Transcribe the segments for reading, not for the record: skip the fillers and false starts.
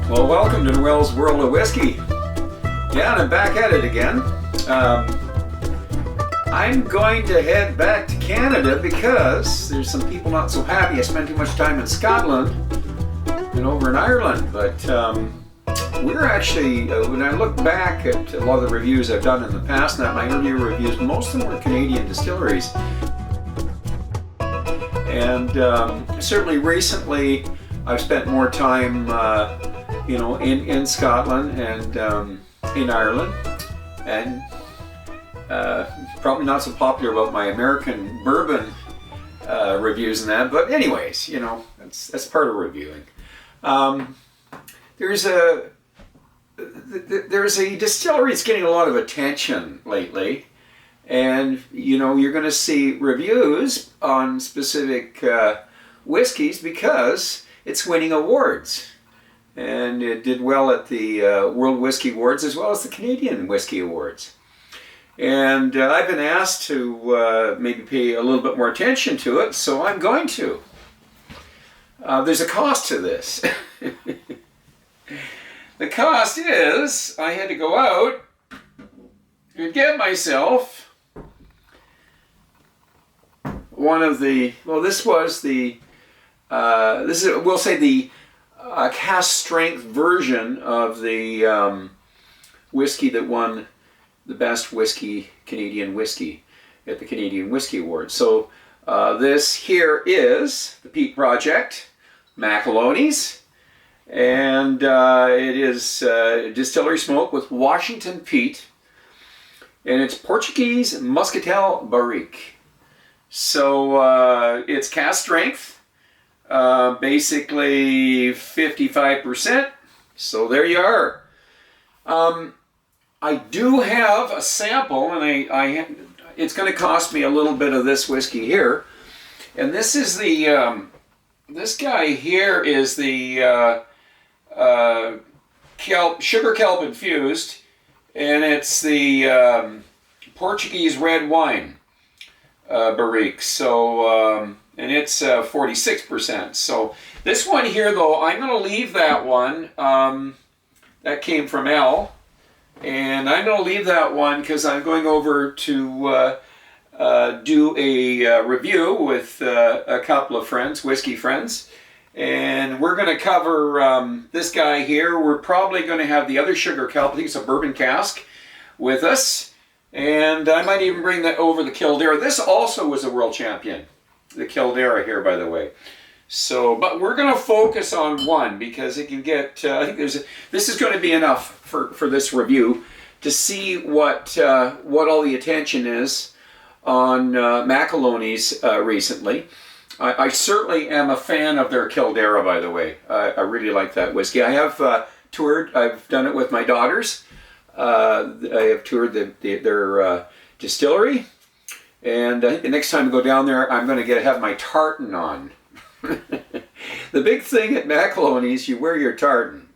Well, welcome to Noel's World of Whiskey. Yeah, and I'm back at it again. I'm going to head back to Canada because there's some people not so happy I spent too much time in Scotland and over in Ireland. But we're actually, when I look back at a lot of the reviews I've done in the past, and my earlier reviews, most of them were Canadian distilleries. And certainly recently I've spent more time in Scotland and in Ireland, and probably not so popular about my American bourbon reviews and that, but anyways, that's part of reviewing. There's a distillery that's getting a lot of attention lately, and you're going to see reviews on specific whiskeys because it's winning awards. And it did well at the World Whiskey Awards as well as the Canadian Whisky Awards. And I've been asked to maybe pay a little bit more attention to it, so I'm going to. There's a cost to this. The cost is I had to go out and get myself one of the, we'll say the cask strength version of the whiskey that won the best Canadian whiskey at the Canadian Whisky Awards. So this here is the Peat Project, Macaloney's, and it is distillery smoke with Washington Peat, and it's Portuguese Moscatel Barrique. So it's cask strength. Basically 55%, so there you are. I do have a sample, and it's going to cost me a little bit of this whiskey here, and this is the this guy here is the Sugar Kelp Infused, and it's the Portuguese red wine barrique. So and it's 46%. So this one here, though, I'm going to leave that one. That came from L. And I'm going to leave that one because I'm going over to do a review with a couple of friends, whiskey friends. And we're going to cover this guy here. We're probably going to have the other Sugar Kelp, I think it's a Bourbon Cask, with us. And I might even bring that over the Kildare. This also was a world champion. The Kildare here, by the way. So, but we're going to focus on one because it can get. I think this is going to be enough for this review to see what all the attention is on Macaloney's recently. I certainly am a fan of their Kildare, by the way. I really like that whiskey. I have toured. I've done it with my daughters. I have toured their distillery. And I think the next time I go down there, I'm going to have my tartan on. The big thing at Macaloney is you wear your tartan,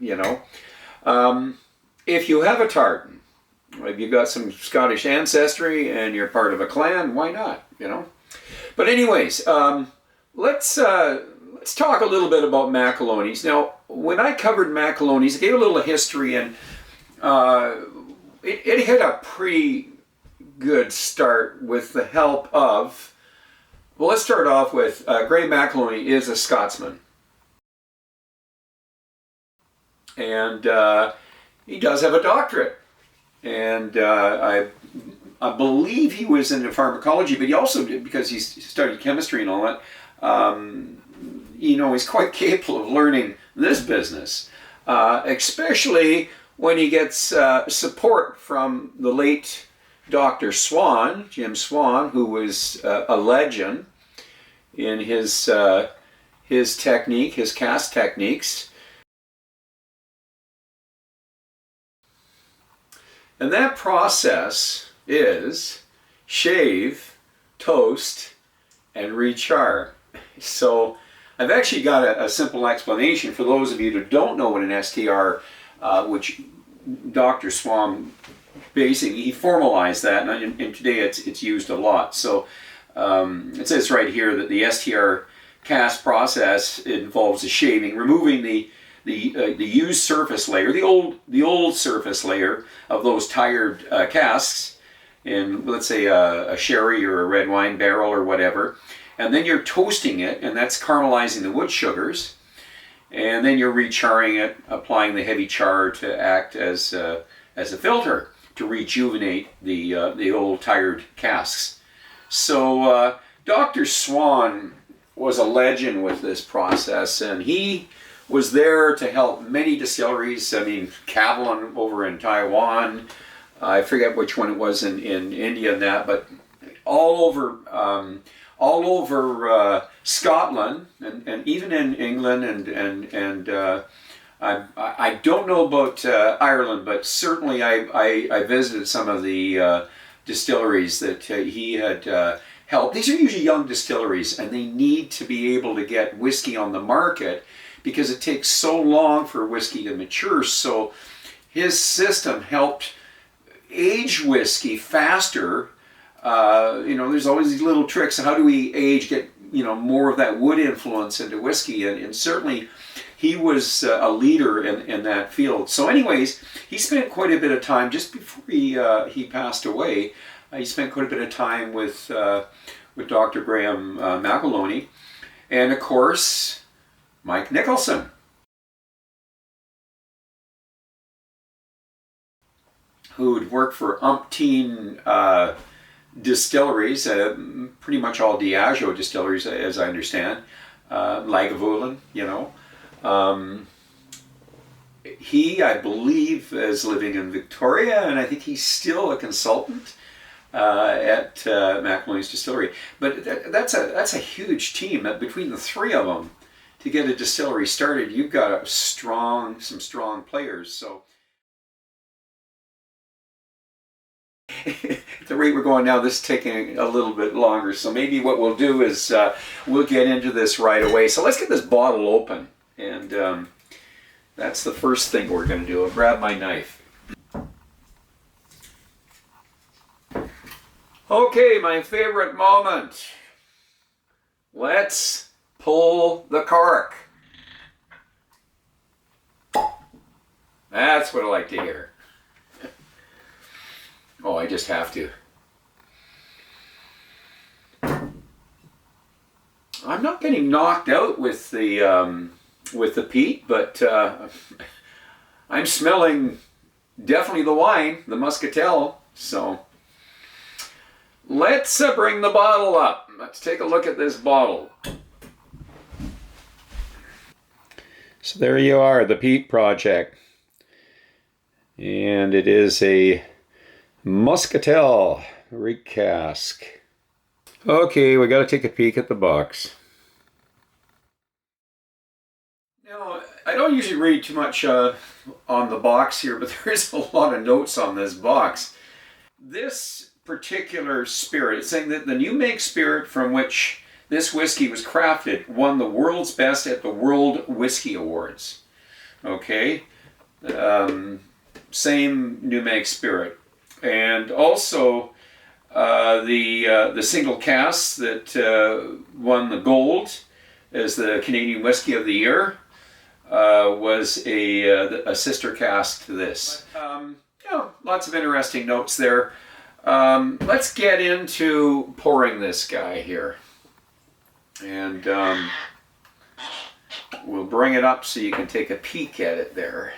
If you have a tartan, if you've got some Scottish ancestry and you're part of a clan, why not, But anyways, let's talk a little bit about Macaloney's. Now, when I covered Macaloney's, I gave a little history, and it had a pretty good start with the help of, well, let's start off with Gray Macaloney is a Scotsman, and he does have a doctorate, and I believe he was into pharmacology, but he also did, because he studied chemistry and all that, he's quite capable of learning this business, especially when he gets support from the late Dr. Swan, Jim Swan, who was a legend in his technique, his cask techniques. And that process is shave, toast, and re-char. So I've actually got a simple explanation for those of you who don't know what an STR, which Dr. Swan basically, he formalized that, and today it's used a lot. So it says right here that the STR cask process involves the shaving, removing the used surface layer, the old surface layer of those tired casks in, let's say, a sherry or a red wine barrel or whatever. And then you're toasting it, and that's caramelizing the wood sugars. And then you're re-charring it, applying the heavy char to act as a filter to rejuvenate the old tired casks. So Dr. Swan was a legend with this process, and he was there to help many distilleries. I mean, Cavalon over in Taiwan, I forget which one it was in India and that, but all over Scotland and even in England and I don't know about Ireland, but certainly I visited some of the distilleries that he had helped. These are usually young distilleries, and they need to be able to get whiskey on the market because it takes so long for whiskey to mature. So his system helped age whiskey faster. There's always these little tricks. How do we get more of that wood influence into whiskey? And certainly he was a leader in that field. So anyways, he spent quite a bit of time, just before he passed away, he spent quite a bit of time with Dr. Graham Macaloney, and of course Mike Nicholson, who'd worked for umpteen distilleries, pretty much all Diageo distilleries, as I understand, Lagavulin, he, I believe, is living in Victoria, and I think he's still a consultant at Macaloney's distillery. But that's a huge team. Between the three of them, to get a distillery started, you've got some strong players. So at the rate we're going now, this is taking a little bit longer. So maybe what we'll do is we'll get into this right away. So let's get this bottle open, and that's the first thing we're going to do. I'll grab my knife. Okay, my favorite moment. Let's pull the cork. That's what I like to hear. Oh, I just have to. I'm not getting knocked out with the peat, but I'm smelling definitely the wine, the Moscatel. So let's bring the bottle up. Let's take a look at this bottle. So there you are, the Peat Project. And it is a Moscatel Barrique cask. Okay, we got to take a peek at the box. Now, I don't usually read too much on the box here, but there is a lot of notes on this box. This particular spirit, it's saying that the new make spirit from which this whiskey was crafted won the world's best at the World Whiskey Awards. Okay, same new make spirit, and also the single cask that won the gold as the Canadian Whisky of the Year was a sister cask to this. Lots of interesting notes there. Let's get into pouring this guy here. And we'll bring it up so you can take a peek at it there.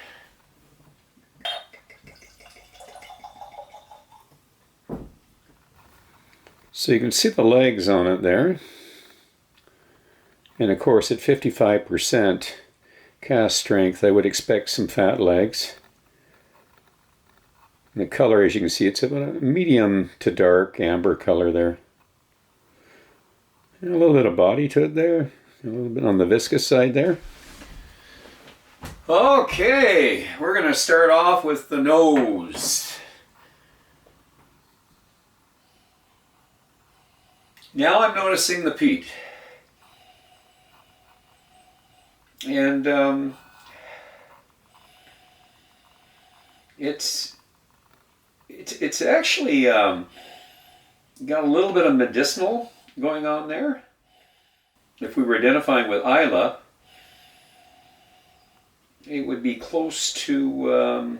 So you can see the legs on it there. And of course at 55% cask strength, I would expect some fat legs. And the color, as you can see, it's about a medium to dark amber color there. And a little bit of body to it there, a little bit on the viscous side there. Okay, we're going to start off with the nose. Now I'm noticing the peat. And it's actually got a little bit of medicinal going on there. if we were identifying with Isla, it would be close to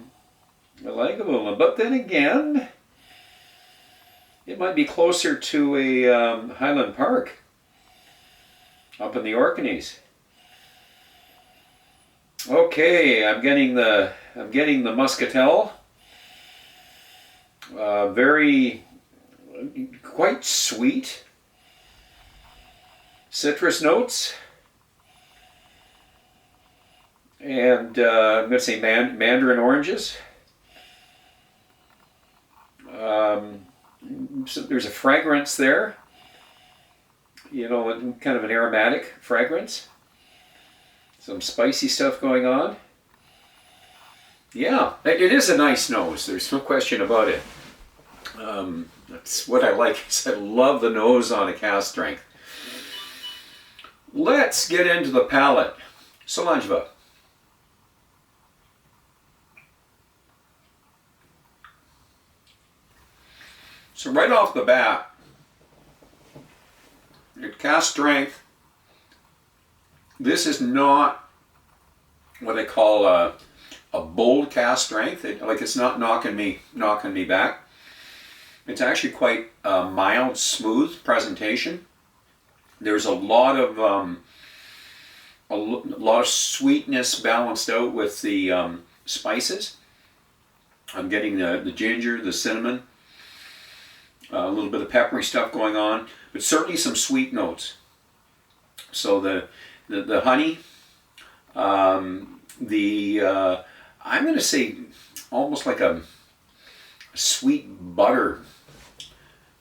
Lagavulin. But then again, it might be closer to a Highland Park up in the Orkneys. Okay, I'm getting the Muscatel. Quite sweet. Citrus notes. And I'm going to say mandarin oranges. So there's a fragrance there. You know, kind of an aromatic fragrance. Some spicy stuff going on. Yeah, it is a nice nose. There's no question about it. That's what I like. Is I love the nose on a cask strength. Let's get into the palate. Solanjva. So right off the bat, at cask strength, this is not what I call a bold cask strength. It's not knocking me back. It's actually quite a mild, smooth presentation. There's a lot of sweetness balanced out with the spices. I'm getting the ginger, the cinnamon, a little bit of peppery stuff going on, but certainly some sweet notes. So the honey, I'm going to say almost like a sweet butter.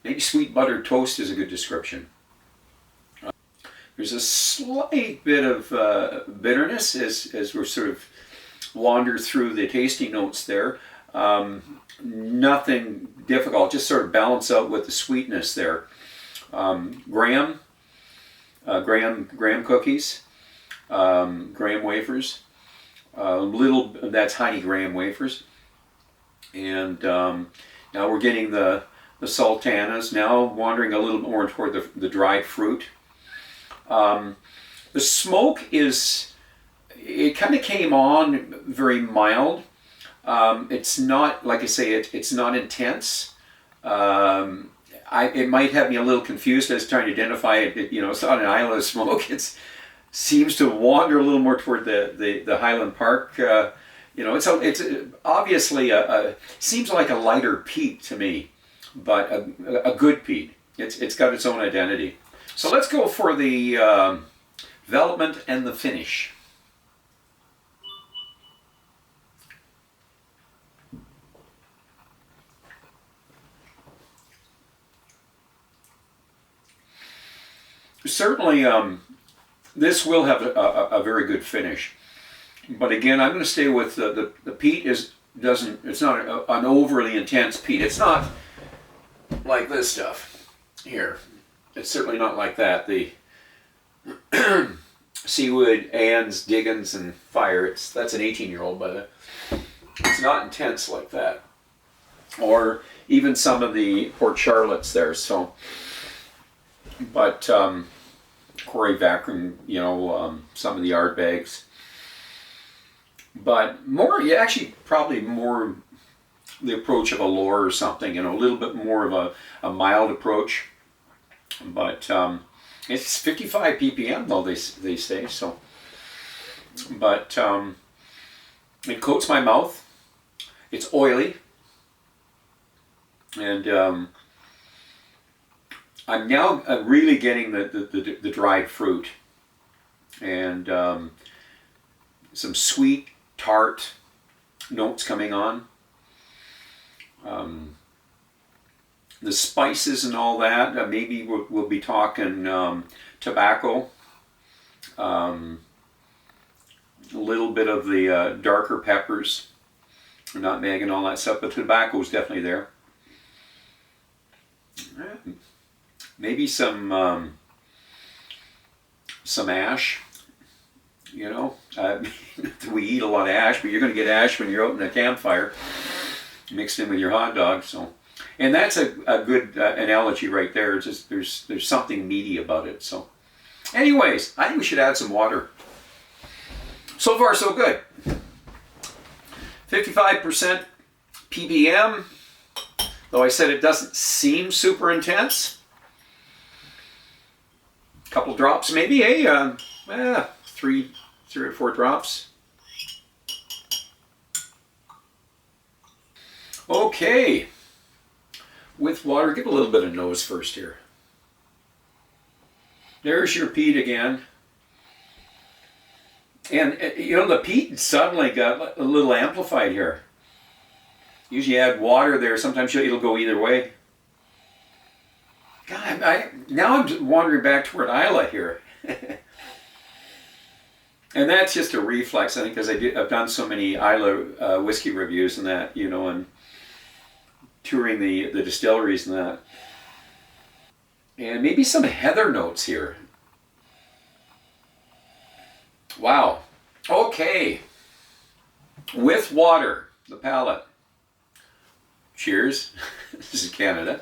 Maybe sweet butter toast is a good description. There's a slight bit of bitterness as we're sort of wander through the tasting notes there. Nothing difficult, just sort of balance out with the sweetness there. Graham cookies, graham wafers, that's honey graham wafers, and now we're getting the sultanas. Now wandering a little more toward the dried fruit. The smoke it kind of came on very mild. It's not, like I say, it's not intense. It might have me a little confused as trying to identify it. It's not an Isla of smoke. It seems to wander a little more toward the Highland Park. It's obviously seems like a lighter peat to me, but a good peat. It's got its own identity. So let's go for the development and the finish. Certainly, this will have a very good finish, but again, I'm going to stay with the peat. It's not an overly intense peat. It's not like this stuff here. It's certainly not like that. The Seawood, Ann's, Diggins, and Fire. That's an 18-year-old, but it's not intense like that. Or even some of the Port Charlottes there. So, but Corey Vacuum, some of the Ardbegs. But more, actually, probably more the approach of a lore or something. A little bit more of a mild approach. But it's 55 ppm though they say so. But it coats my mouth. It's oily, and I'm now really getting the dried fruit and some sweet tart notes coming on. The spices and all that, maybe we'll be talking tobacco, a little bit of the darker peppers, nutmeg and all that stuff, but tobacco is definitely there. Maybe some ash, we eat a lot of ash, but you're going to get ash when you're out in a campfire, mixed in with your hot dog, so. And that's a good analogy right there. It's just there's something meaty about it. So Anyways, I think we should add some water. So far, so good. 55% ppm, though I said it doesn't seem super intense. A couple drops maybe, three or four drops. Okay, with water, give a little bit of nose first here. There's your peat again. And you know, the peat suddenly got a little amplified here. Usually add water there, sometimes it'll go either way. God, now I'm wandering back toward Isla here. And that's just a reflex, I think, because I've done so many Isla whiskey reviews and that, you know, and touring the distilleries and that. And maybe some heather notes here. Wow. Okay. With water, the palate. Cheers. This is Canada.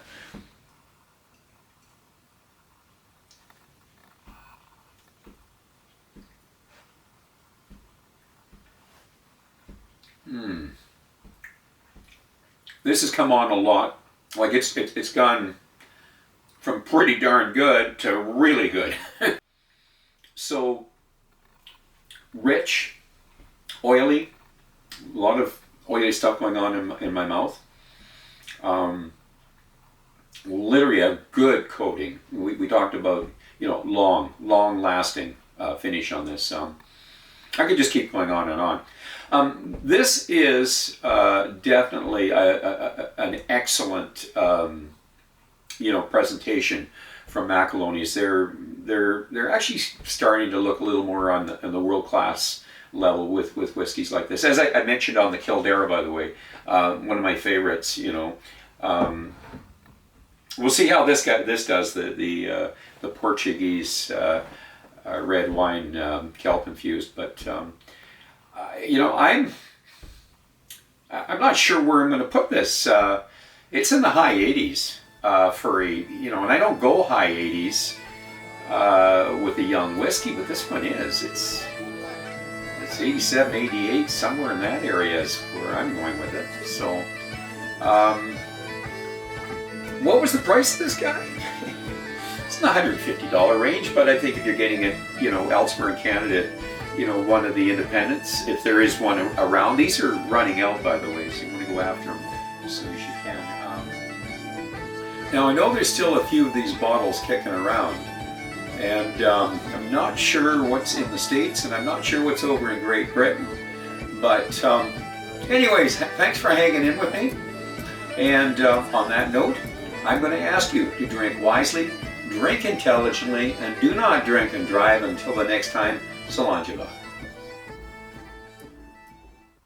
This has come on a lot. Like it's gone from pretty darn good to really good. So rich, oily, a lot of oily stuff going on in my mouth. Literally a good coating. We talked about, you know, long lasting finish on this. I could just keep going on and on. This is definitely an excellent, you know, presentation from Macaloney's. They're actually starting to look a little more on the world class level with whiskeys like this. As I mentioned on the Kildare, by the way, one of my favorites. You know, we'll see how this does the Portuguese red wine kelp infused, but you know, I'm not sure where I'm going to put this. It's in the high 80s for a, you know, and I don't go high 80s with a young whiskey, but this one is. It's 87, 88, somewhere in that area is where I'm going with it. So, what was the price of this guy? It's in the $150 range, but I think if you're getting it, you know, elsewhere in Canada, you know, one of the independents, if there is one around. These are running out, by the way, so you want to go after them as soon as you can. Now, I know there's still a few of these bottles kicking around, and I'm not sure what's in the States, and I'm not sure what's over in Great Britain. But anyways, thanks for hanging in with me. And on that note, I'm going to ask you to drink wisely, drink intelligently, and do not drink and drive until the next time. So long, Java.